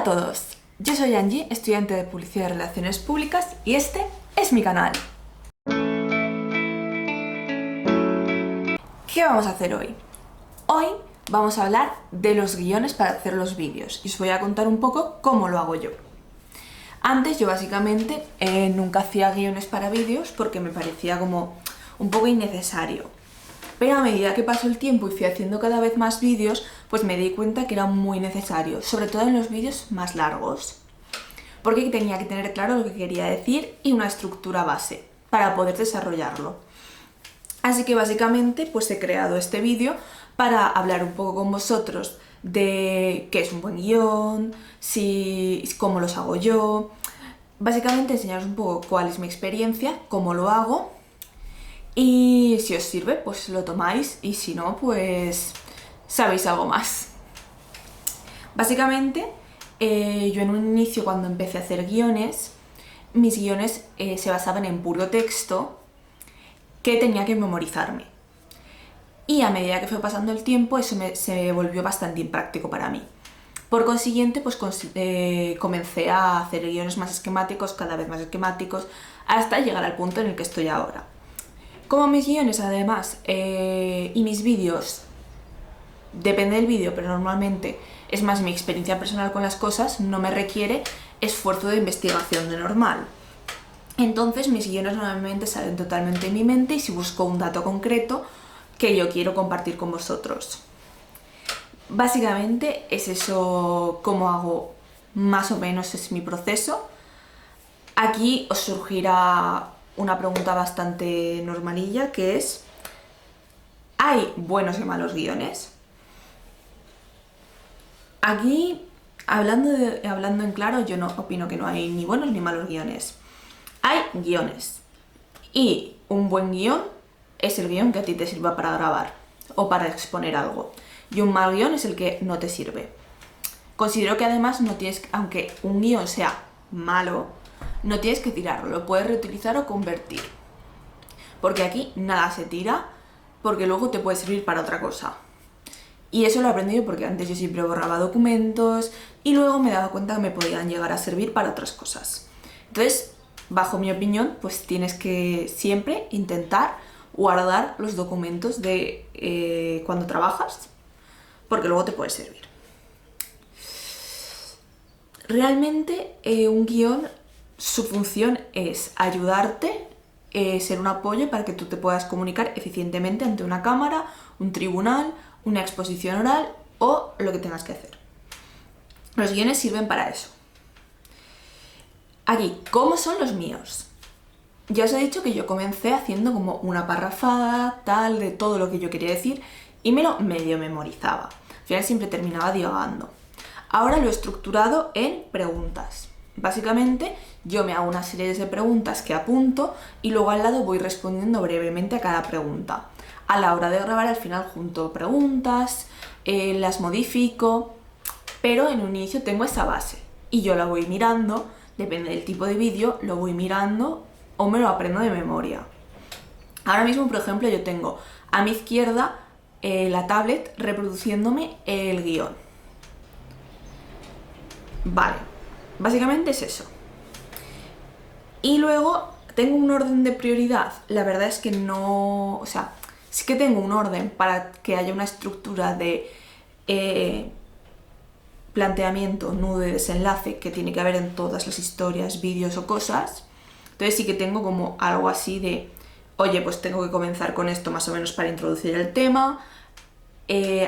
Hola a todos, yo soy Angie, estudiante de Publicidad y Relaciones Públicas y este es mi canal. ¿Qué vamos a hacer hoy? Hoy vamos a hablar de los guiones para hacer los vídeos y os voy a contar un poco cómo lo hago yo. Antes yo básicamente nunca hacía guiones para vídeos porque me parecía como un poco innecesario. Pero a medida que pasó el tiempo y fui haciendo cada vez más vídeos, pues me di cuenta que era muy necesario, sobre todo en los vídeos más largos. Porque tenía que tener claro lo que quería decir y una estructura base para poder desarrollarlo. Así que básicamente pues he creado este vídeo para hablar un poco con vosotros de qué es un buen guión, cómo los hago yo. Básicamente enseñaros un poco cuál es mi experiencia, cómo lo hago. Y si os sirve, pues lo tomáis, y si no, pues sabéis algo más. Básicamente, yo en un inicio, cuando empecé a hacer guiones, mis guiones se basaban en puro texto que tenía que memorizarme. Y a medida que fue pasando el tiempo, eso se volvió bastante impráctico para mí. Por consiguiente, pues comencé a hacer guiones más esquemáticos, cada vez más esquemáticos, hasta llegar al punto en el que estoy ahora. Como mis guiones además y mis vídeos, depende del vídeo, pero normalmente es más mi experiencia personal con las cosas, no me requiere esfuerzo de investigación de normal. Entonces mis guiones normalmente salen totalmente en mi mente y si busco un dato concreto que yo quiero compartir con vosotros. Básicamente es eso como hago, más o menos es mi proceso. Aquí os surgirá una pregunta bastante normalilla, que es: ¿hay buenos y malos guiones? Aquí, hablando en claro, yo no opino que no hay ni buenos ni malos guiones. Hay guiones. Y un buen guión es el guión que a ti te sirva para grabar o para exponer algo. Y un mal guión es el que no te sirve. Considero que además no tienes, aunque un guión sea malo, no tienes que tirarlo, lo puedes reutilizar o convertir. Porque aquí nada se tira, porque luego te puede servir para otra cosa. Y eso lo he aprendido porque antes yo siempre borraba documentos y luego me he dado cuenta que me podían llegar a servir para otras cosas. Entonces, bajo mi opinión, pues tienes que siempre intentar guardar los documentos de cuando trabajas, porque luego te puede servir. Realmente un guión, su función es ayudarte, ser un apoyo para que tú te puedas comunicar eficientemente ante una cámara, un tribunal, una exposición oral o lo que tengas que hacer. Los guiones sirven para eso. Aquí, ¿cómo son los míos? Ya os he dicho que yo comencé haciendo como una parrafada, tal, de todo lo que yo quería decir y me lo medio memorizaba. Al final siempre terminaba divagando. Ahora lo he estructurado en preguntas. Básicamente, yo me hago una serie de preguntas que apunto y luego al lado voy respondiendo brevemente a cada pregunta. A la hora de grabar, al final junto preguntas, las modifico, pero en un inicio tengo esa base y yo la voy mirando, depende del tipo de vídeo, lo voy mirando o me lo aprendo de memoria. Ahora mismo, por ejemplo, yo tengo a mi izquierda la tablet reproduciéndome el guión. Vale, básicamente es eso. Y luego tengo un orden de prioridad. La verdad es que no... O sea, sí que tengo un orden para que haya una estructura de planteamiento, nudo y desenlace que tiene que haber en todas las historias, vídeos o cosas. Entonces sí que tengo como algo así de, oye, pues tengo que comenzar con esto más o menos para introducir el tema.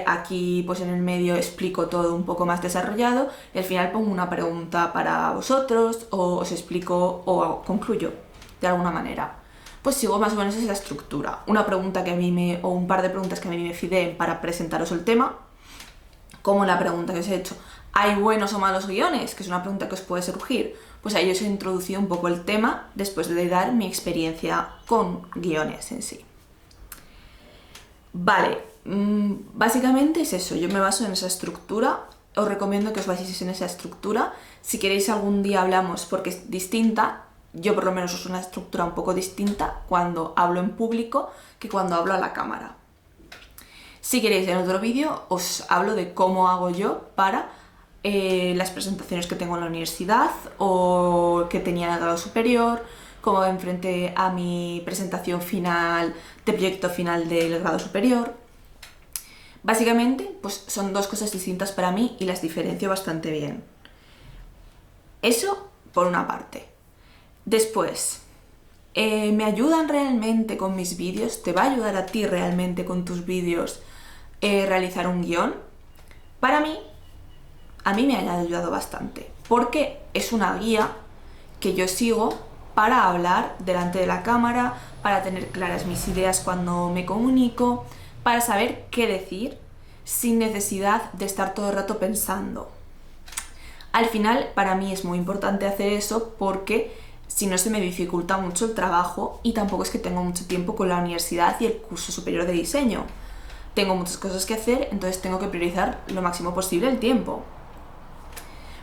Aquí pues en el medio explico todo un poco más desarrollado y al final pongo una pregunta para vosotros o os explico o concluyo de alguna manera. Pues sigo más o menos esa estructura. Una pregunta que a mí o un par de preguntas que a mí me fideen para presentaros el tema, como la pregunta que os he hecho: ¿hay buenos o malos guiones? Que es una pregunta que os puede surgir. Pues ahí os he introducido un poco el tema después de dar mi experiencia con guiones en sí. Vale, básicamente es eso, yo me baso en esa estructura, os recomiendo que os baséis en esa estructura. Si queréis algún día hablamos, porque es distinta, yo por lo menos uso una estructura un poco distinta cuando hablo en público que cuando hablo a la cámara. Si queréis en otro vídeo os hablo de cómo hago yo para las presentaciones que tengo en la universidad o que tenía en el grado superior, cómo enfrenté a mi presentación final de proyecto final del grado superior. Básicamente, pues son dos cosas distintas para mí y las diferencio bastante bien. Eso por una parte. Después, ¿me ayudan realmente con mis vídeos? ¿Te va a ayudar a ti realmente con tus vídeos realizar un guión? Para mí, a mí me ha ayudado bastante, porque es una guía que yo sigo para hablar delante de la cámara, para tener claras mis ideas cuando me comunico, para saber qué decir sin necesidad de estar todo el rato pensando. Al final, para mí es muy importante hacer eso porque si no se me dificulta mucho el trabajo y tampoco es que tengo mucho tiempo con la universidad y el curso superior de diseño. Tengo muchas cosas que hacer, entonces tengo que priorizar lo máximo posible el tiempo.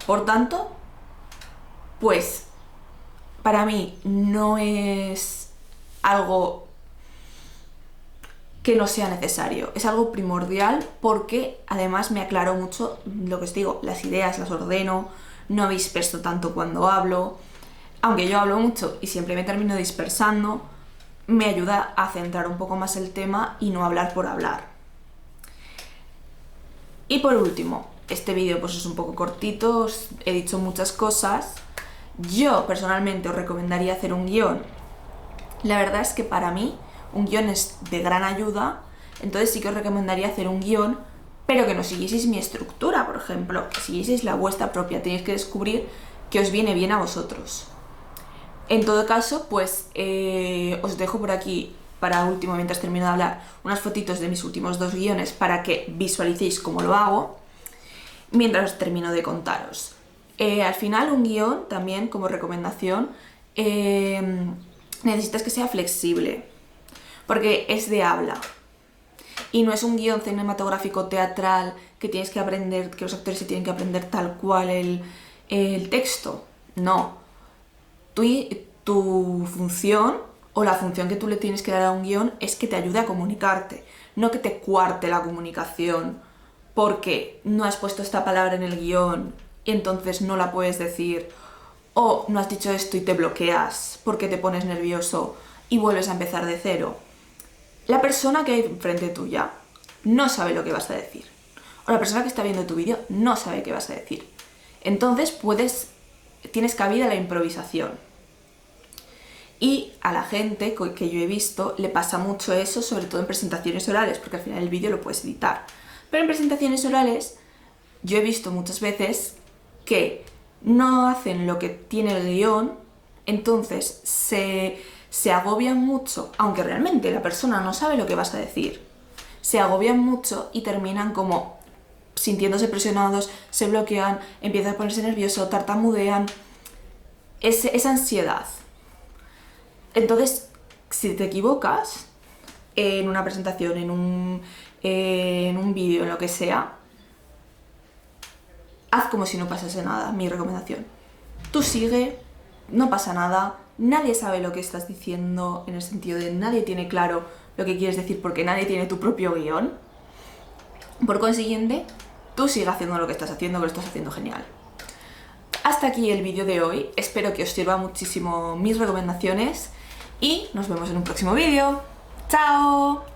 Por tanto, pues para mí no es algo que no sea necesario, es algo primordial porque además me aclaro mucho lo que os digo, las ideas las ordeno, no me disperso tanto cuando hablo, aunque yo hablo mucho y siempre me termino dispersando, me ayuda a centrar un poco más el tema y no hablar por hablar. Y por último, este vídeo pues es un poco cortito, os he dicho muchas cosas. Yo personalmente os recomendaría hacer un guión. La verdad es que para mí un guión es de gran ayuda, entonces sí que os recomendaría hacer un guión, pero que no siguieseis mi estructura, por ejemplo, que siguieseis la vuestra propia, tenéis que descubrir que os viene bien a vosotros. En todo caso, pues os dejo por aquí, para último, mientras termino de hablar, unas fotitos de mis últimos 2 guiones para que visualicéis cómo lo hago, mientras os termino de contaros. Al final, un guión, también como recomendación, necesitas que sea flexible, porque es de habla. Y no es un guión cinematográfico teatral que tienes que aprender, que los actores se tienen que aprender tal cual el texto. No. Tu función, o la función que tú le tienes que dar a un guión, es que te ayude a comunicarte, no que te cuarte la comunicación porque no has puesto esta palabra en el guión y entonces no la puedes decir, o no has dicho esto y te bloqueas porque te pones nervioso y vuelves a empezar de cero. La persona que hay enfrente tuya no sabe lo que vas a decir, o la persona que está viendo tu vídeo no sabe qué vas a decir. Entonces tienes cabida a la improvisación. Y a la gente que yo he visto le pasa mucho eso, sobre todo en presentaciones orales, porque al final el vídeo lo puedes editar. Pero en presentaciones orales yo he visto muchas veces que no hacen lo que tiene el guión, entonces se agobian mucho, aunque realmente la persona no sabe lo que vas a decir. Se agobian mucho y terminan como sintiéndose presionados, se bloquean, empiezan a ponerse nerviosos, tartamudean. Esa ansiedad. Entonces, si te equivocas en una presentación, en un vídeo, en lo que sea, haz como si no pasase nada, mi recomendación. Tú sigue, no pasa nada, nadie sabe lo que estás diciendo, en el sentido de nadie tiene claro lo que quieres decir porque nadie tiene tu propio guión. Por consiguiente, tú sigue haciendo lo que estás haciendo, que lo estás haciendo genial. Hasta aquí el vídeo de hoy, espero que os sirva muchísimo mis recomendaciones y nos vemos en un próximo vídeo. ¡Chao!